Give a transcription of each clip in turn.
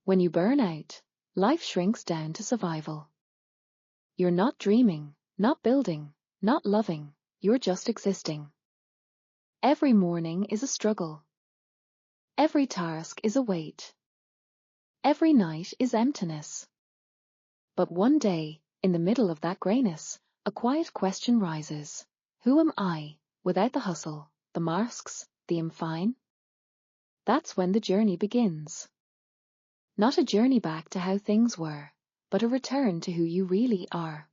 When you burn out, life shrinks down to survival. You're not dreaming, not building, not loving, you're just existing. Every morning is a struggle. Every task is a weight. Every night is emptiness. But one day, in the middle of that grayness, a quiet question rises. Who am I, without the hustle, the masks, the I'm fine? That's when the journey begins. Not a journey back to how things were, but a return to who you really are.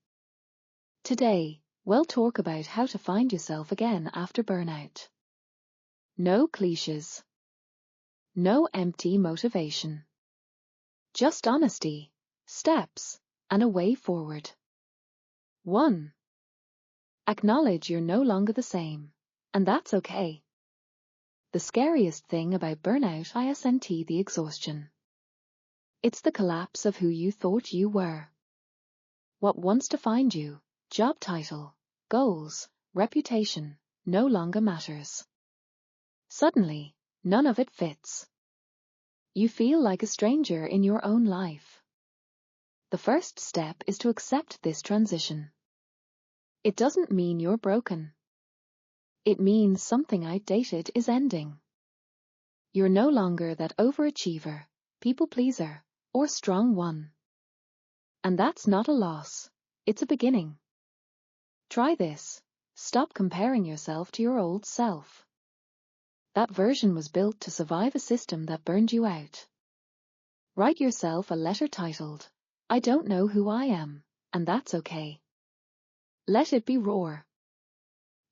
Today, we'll talk about how to find yourself again after burnout. No cliches. No empty motivation. Just honesty, steps, and a way forward. 1. Acknowledge you're no longer the same, and that's okay. The scariest thing about burnout isn't the exhaustion. It's the collapse of who you thought you were. What once defined you, job title, goals, reputation, no longer matters. Suddenly, none of it fits. You feel like a stranger in your own life. The first step is to accept this transition. It doesn't mean you're broken. It means something outdated is ending. You're no longer that overachiever, people pleaser, or strong one. And that's not a loss, it's a beginning. Try this. Stop comparing yourself to your old self. That version was built to survive a system that burned you out. Write yourself a letter titled, I don't know who I am, and that's okay. Let it be raw.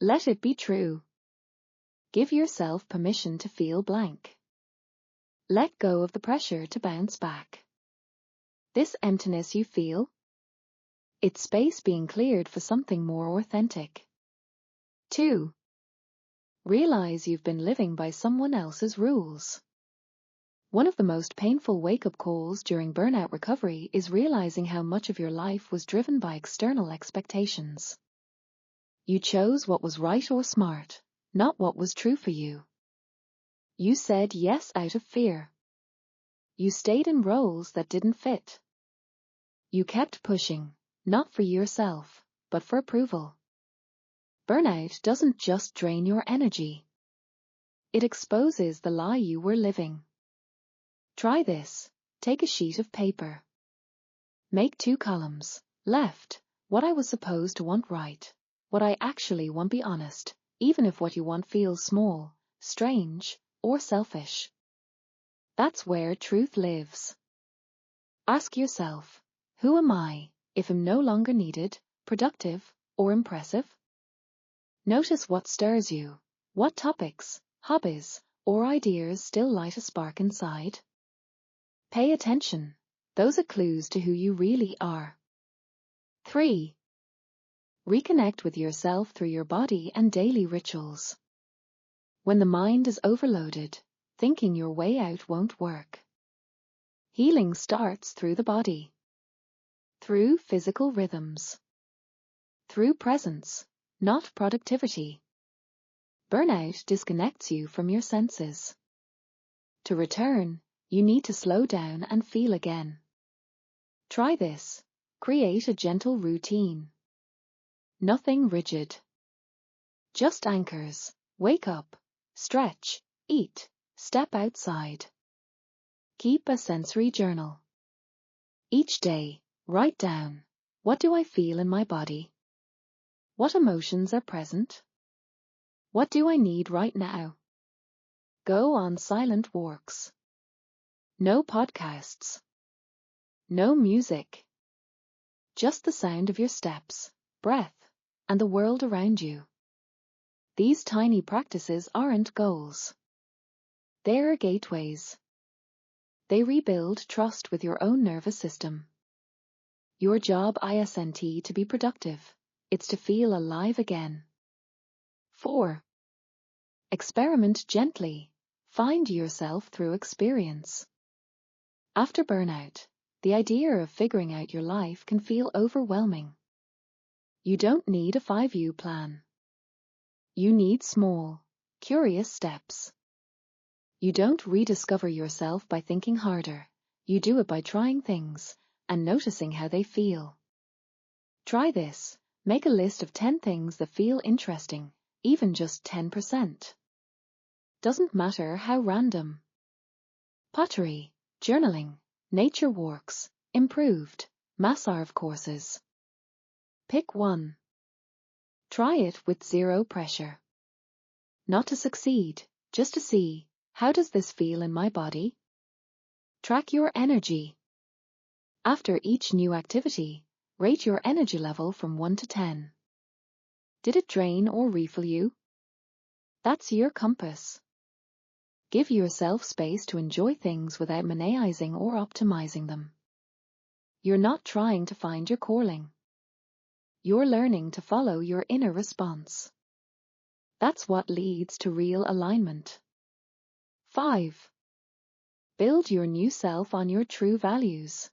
Let it be true. Give yourself permission to feel blank. Let go of the pressure to bounce back. This emptiness you feel? It's space being cleared for something more authentic. 2. Realize you've been living by someone else's rules. One of the most painful wake-up calls during burnout recovery is realizing how much of your life was driven by external expectations. You chose what was right or smart, not what was true for you. You said yes out of fear. You stayed in roles that didn't fit. You kept pushing, not for yourself, but for approval. Burnout doesn't just drain your energy. It exposes the lie you were living. Try this. Take a sheet of paper. Make 2 columns. Left, what I was supposed to want, right, what I actually want. Be honest, even if what you want feels small, strange, or selfish. That's where truth lives. Ask yourself, who am I, if I'm no longer needed, productive, or impressive? Notice what stirs you. What topics, hobbies, or ideas still light a spark inside? Pay attention. Those are clues to who you really are. 3. Reconnect with yourself through your body and daily rituals. When the mind is overloaded, thinking your way out won't work. Healing starts through the body. Through physical rhythms. Through presence, not productivity. Burnout disconnects you from your senses. To return, you need to slow down and feel again. Try this. Create a gentle routine. Nothing rigid. Just anchors. Wake up, stretch, eat, step outside. Keep a sensory journal. Each day, write down, what do I feel in my body? What emotions are present? What do I need right now? Go on silent walks. No podcasts. No music. Just the sound of your steps, breath, and the world around you. These tiny practices aren't goals. They're gateways. They rebuild trust with your own nervous system. Your job isn't to be productive, it's to feel alive again. 4. Experiment gently. Find yourself through experience. After burnout, the idea of figuring out your life can feel overwhelming. You don't need a 5-year plan. You need small, curious steps. You don't rediscover yourself by thinking harder. You do it by trying things and noticing how they feel. Try this. Make a list of 10 things that feel interesting, even just 10%. Doesn't matter how random. Pottery, journaling, nature walks, improved, massage courses. Pick one. Try it with zero pressure. Not to succeed, just to see, how does this feel in my body? Track your energy. After each new activity, rate your energy level from 1 to 10. Did it drain or refill you? That's your compass. Give yourself space to enjoy things without minimizing or optimizing them. You're not trying to find your calling. You're learning to follow your inner response. That's what leads to real alignment. 5. Build your new self on your true values.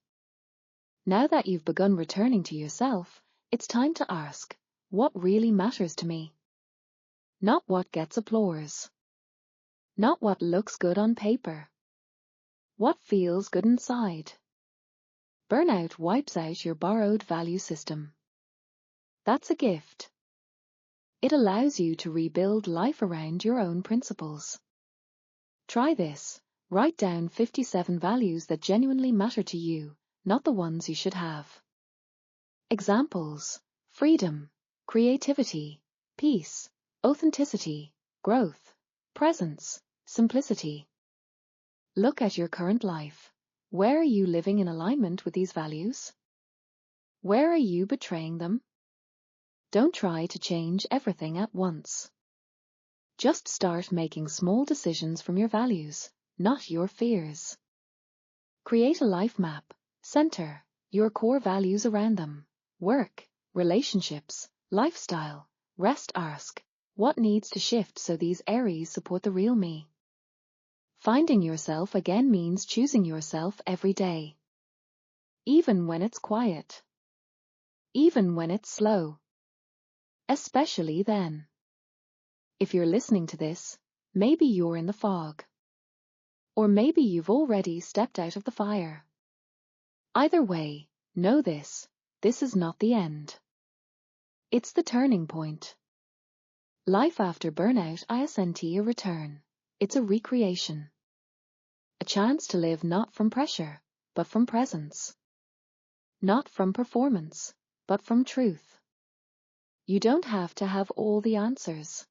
Now that you've begun returning to yourself, it's time to ask, what really matters to me? Not what gets applause. Not what looks good on paper. What feels good inside? Burnout wipes out your borrowed value system. That's a gift. It allows you to rebuild life around your own principles. Try this. Write down 57 values that genuinely matter to you, not the ones you should have. Examples: freedom, creativity, peace, authenticity, growth, presence, simplicity. Look at your current life. Where are you living in alignment with these values? Where are you betraying them? Don't try to change everything at once. Just start making small decisions from your values, not your fears. Create a life map. Center your core values around them. Work, relationships, lifestyle, rest. Ask, what needs to shift so these areas support the real me? Finding yourself again means choosing yourself every day. Even when it's quiet. Even when it's slow. Especially then. If you're listening to this, maybe you're in the fog. Or maybe you've already stepped out of the fire. Either way, know this is not the end. It's the turning point. Life after burnout isn't a return. It's a recreation. A chance to live not from pressure, but from presence. Not from performance, but from truth. You don't have to have all the answers.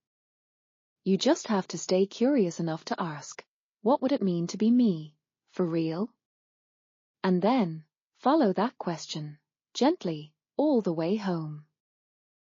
You just have to stay curious enough to ask, what would it mean to be me, for real? And then, follow that question, gently, all the way home.